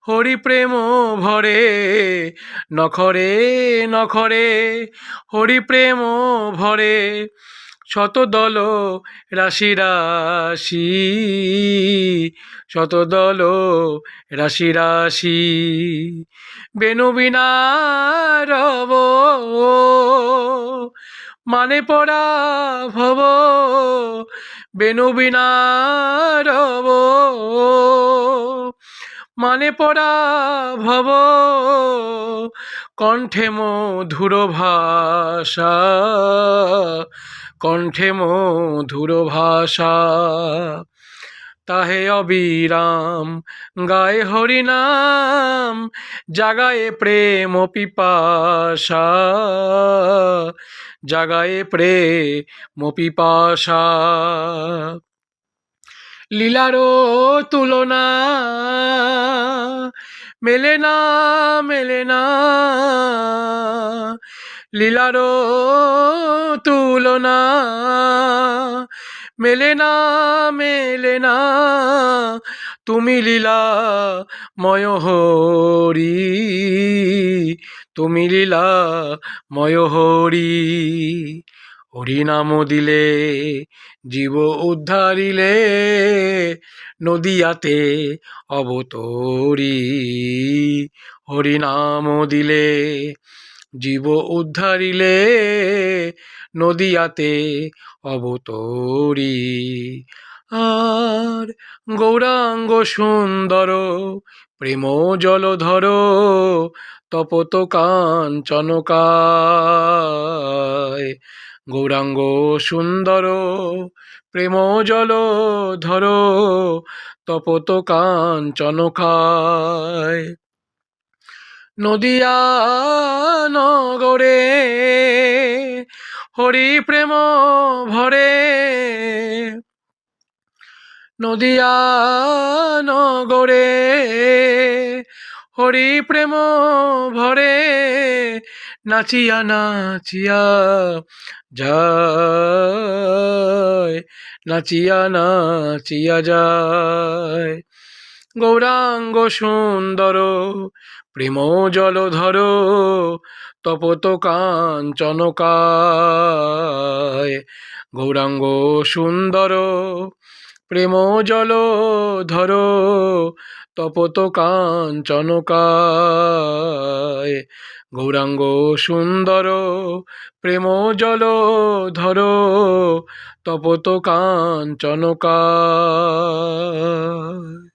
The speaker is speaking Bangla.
হরি প্রেম ভরে নখরে নখরে, হরি প্রেম ভরে শতদল রাশি রাশি, শতদল রাশি রাশি। বেনু বিনা রব মানে পড়া ভব, বেনু বিনা রব মানে পড়া ভব, কণ্ঠে মধুর ভাষা, কণ্ঠে মধুর ভাষা। তাহে অবিরাম গায়ে হরিনাম, জাগায়ে প্রেম পিপাসা, জাগায়ে প্রেম পিপাসা। লীলারও তুলনা মেলে না, মেলে না, লীলারও তুলনা মেলে না, মেলে না। তুমি লীলাময় হরি, তুমি লীলাময় হরি। হরি নাম দিলে জীব উদ্ধারিলে, নদিয়াতে অবতরী। হরি নাম দিলে জীব উদ্ধারিলে, নদিয়াতে অবতরী। আর গৌরাঙ্গ সুন্দর প্রেম জলধর, তপত কাঞ্চনকায়। গৌরাঙ্গ সুন্দর প্রেম জলধর, তপত কাঞ্চনকায়। নদিয়া নগরে হরি প্রেম ভরে, নদিয়া নগরে হরি প্রেম ভরে, নাচিয়া নাচিয়া যায়, নাচিয়া নাচিয়া যায়। গৌরাঙ্গ সুন্দর প্রেম জলধর, তপত কাঞ্চনকায়। গৌরাঙ্গ সুন্দর প্রেম জলধর, তপত কাঞ্চনকায়। গৌরাঙ্গ সুন্দর প্রেম জলধর, তপত কাঞ্চনকায়।